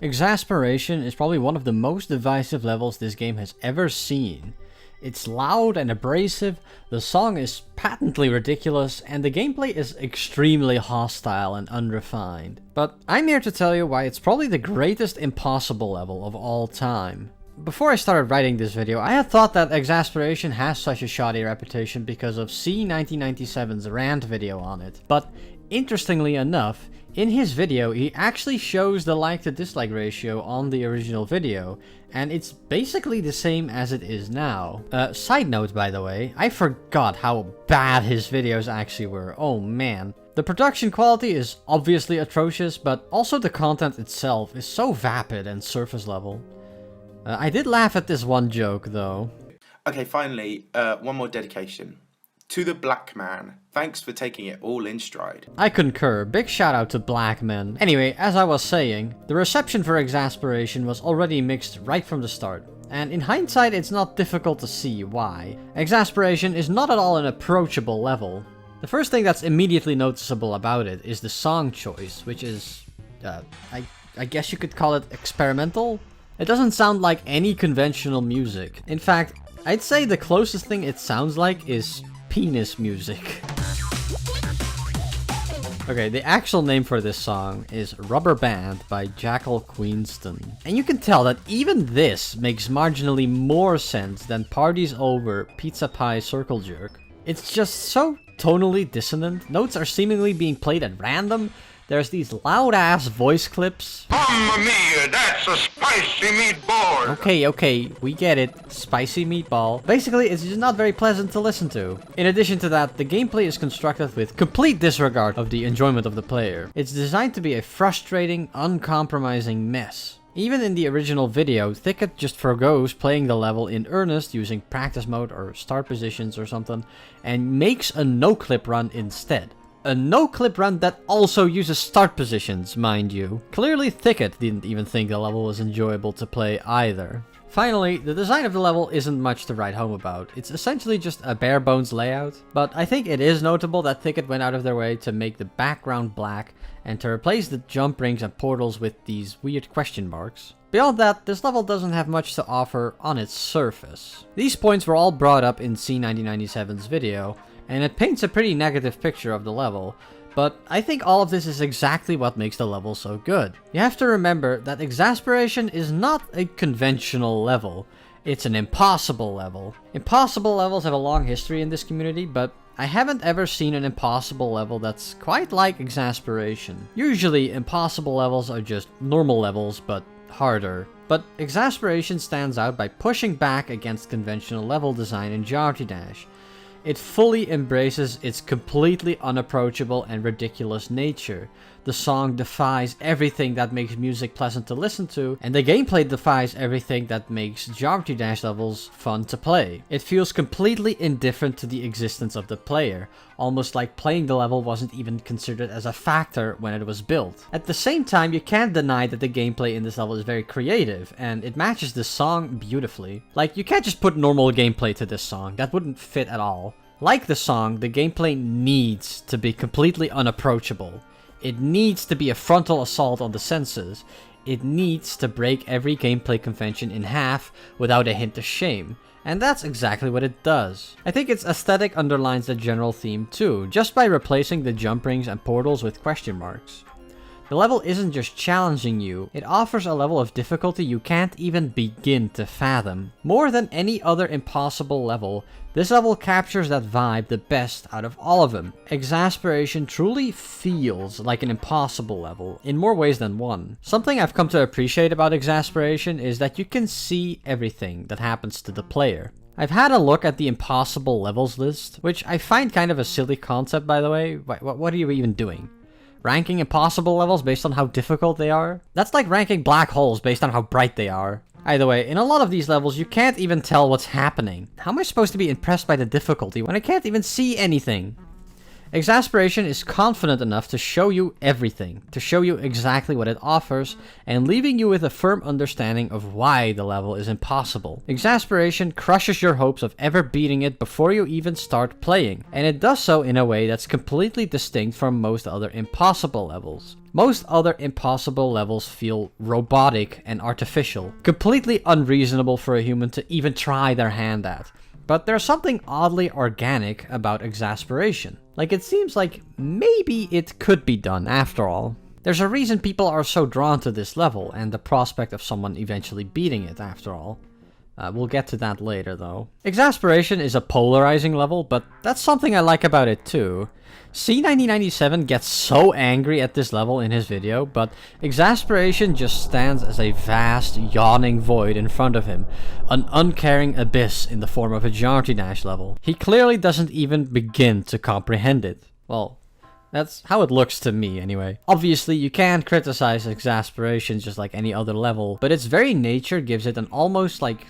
Exasperation is probably one of the most divisive levels this game has ever seen. It's loud and abrasive, the song is patently ridiculous, and the gameplay is extremely hostile and unrefined. But I'm here to tell you why it's probably the greatest impossible level of all time. Before I started writing this video, I had thought that Exasperation has such a shoddy reputation because of C1997's rant video on it. But interestingly enough, in his video, he actually shows the like to dislike ratio on the original video, and it's basically the same as it is now. Side note, by the way, I forgot how bad his videos actually were. Oh man. The production quality is obviously atrocious, but also the content itself is so vapid and surface level. I did laugh at this one joke, though. Okay, finally, one more dedication. To the Black Man, thanks for taking it all in stride. I concur, big shout out to Black Men. Anyway, as I was saying, the reception for Exasperation was already mixed right from the start. And in hindsight, it's not difficult to see why. Exasperation is not at all an approachable level. The first thing that's immediately noticeable about it is the song choice, which is, I guess you could call it experimental? It doesn't sound like any conventional music. In fact, I'd say the closest thing it sounds like is penis music. Okay, the actual name for this song is Rubber Band by Jackal Queenston. And you can tell that even this makes marginally more sense than Parties Over, Pizza Pie Circle Jerk. It's just so tonally dissonant, notes are seemingly being played at random, there's these loud-ass voice clips. Mamma mia, that's a spicy meatball! Okay, we get it. Spicy meatball. Basically, it's just not very pleasant to listen to. In addition to that, the gameplay is constructed with complete disregard of the enjoyment of the player. It's designed to be a frustrating, uncompromising mess. Even in the original video, Thycket just forgoes playing the level in earnest using practice mode or start positions or something, and makes a no-clip run instead. A no-clip run that also uses start positions, mind you. Clearly Thycket didn't even think the level was enjoyable to play either. Finally, the design of the level isn't much to write home about. It's essentially just a bare bones layout, but I think it is notable that Thycket went out of their way to make the background black and to replace the jump rings and portals with these weird question marks. Beyond that, this level doesn't have much to offer on its surface. These points were all brought up in C1997's video, and it paints a pretty negative picture of the level, but I think all of this is exactly what makes the level so good. You have to remember that Exasperation is not a conventional level, it's an impossible level. Impossible levels have a long history in this community, but I haven't ever seen an impossible level that's quite like Exasperation. Usually, impossible levels are just normal levels, but harder. But Exasperation stands out by pushing back against conventional level design in Geometry Dash. It fully embraces its completely unapproachable and ridiculous nature. The song defies everything that makes music pleasant to listen to, and the gameplay defies everything that makes Geometry Dash levels fun to play. It feels completely indifferent to the existence of the player, almost like playing the level wasn't even considered as a factor when it was built. At the same time, you can't deny that the gameplay in this level is very creative, and it matches the song beautifully. Like, you can't just put normal gameplay to this song, that wouldn't fit at all. Like the song, the gameplay needs to be completely unapproachable. It needs to be a frontal assault on the senses. It needs to break every gameplay convention in half without a hint of shame. And that's exactly what it does. I think its aesthetic underlines the general theme too, just by replacing the jump rings and portals with question marks. The level isn't just challenging you, it offers a level of difficulty you can't even begin to fathom. More than any other impossible level, this level captures that vibe the best out of all of them. Exasperation truly feels like an impossible level, in more ways than one. Something I've come to appreciate about Exasperation is that you can see everything that happens to the player. I've had a look at the impossible levels list, which I find kind of a silly concept, by the way. What are you even doing? Ranking impossible levels based on how difficult they are? That's like ranking black holes based on how bright they are. Either way, in a lot of these levels, you can't even tell what's happening. How am I supposed to be impressed by the difficulty when I can't even see anything? Exasperation is confident enough to show you everything, to show you exactly what it offers, and leaving you with a firm understanding of why the level is impossible. Exasperation crushes your hopes of ever beating it before you even start playing, and it does so in a way that's completely distinct from most other impossible levels. Most other impossible levels feel robotic and artificial, completely unreasonable for a human to even try their hand at. But there's something oddly organic about Exasperation. Like, it seems like maybe it could be done after all. There's a reason people are so drawn to this level, and the prospect of someone eventually beating it after all. We'll get to that later though. Exasperation is a polarizing level, but that's something I like about it too. C9097 gets so angry at this level in his video, but Exasperation just stands as a vast, yawning void in front of him. An uncaring abyss in the form of a Geometry Dash level. He clearly doesn't even begin to comprehend it. Well, that's how it looks to me, anyway. Obviously, you can criticize Exasperation just like any other level, but its very nature gives it an almost like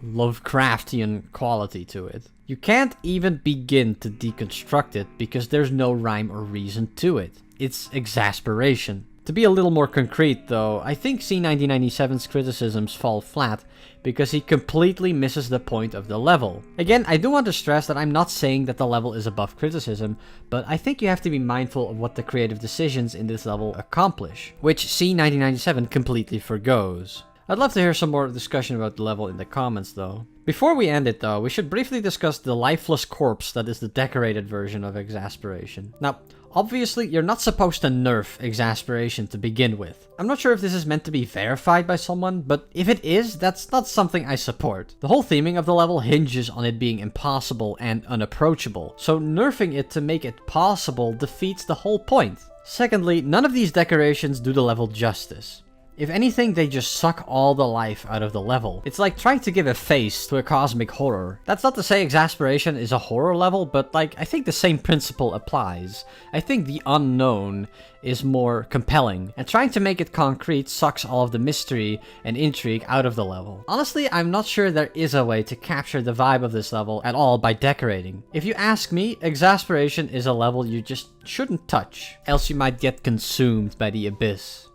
Lovecraftian quality to it. You can't even begin to deconstruct it because there's no rhyme or reason to it. It's Exasperation. To be a little more concrete though, I think C9097's criticisms fall flat because he completely misses the point of the level. Again, I do want to stress that I'm not saying that the level is above criticism, but I think you have to be mindful of what the creative decisions in this level accomplish, which C9097 completely forgoes. I'd love to hear some more discussion about the level in the comments though. Before we end it though, we should briefly discuss the lifeless corpse that is the decorated version of Exasperation. Now, obviously you're not supposed to nerf Exasperation to begin with. I'm not sure if this is meant to be verified by someone, but if it is, that's not something I support. The whole theming of the level hinges on it being impossible and unapproachable, so nerfing it to make it possible defeats the whole point. Secondly, none of these decorations do the level justice. If anything, they just suck all the life out of the level. It's like trying to give a face to a cosmic horror. That's not to say Exasperation is a horror level, but like, I think the same principle applies. I think the unknown is more compelling, and trying to make it concrete sucks all of the mystery and intrigue out of the level. Honestly, I'm not sure there is a way to capture the vibe of this level at all by decorating. If you ask me, Exasperation is a level you just shouldn't touch, else you might get consumed by the abyss.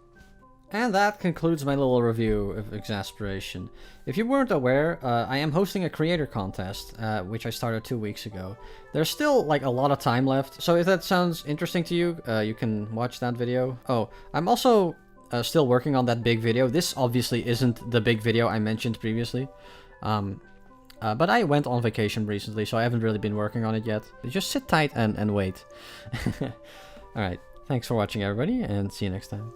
And that concludes my little review of Exasperation. If you weren't aware, I am hosting a creator contest, which I started 2 weeks ago. There's still like a lot of time left, so if that sounds interesting to you, you can watch that video. Oh, I'm also still working on that big video. This obviously isn't the big video I mentioned previously. But I went on vacation recently, so I haven't really been working on it yet. Just sit tight and wait. Alright, thanks for watching everybody, and see you next time.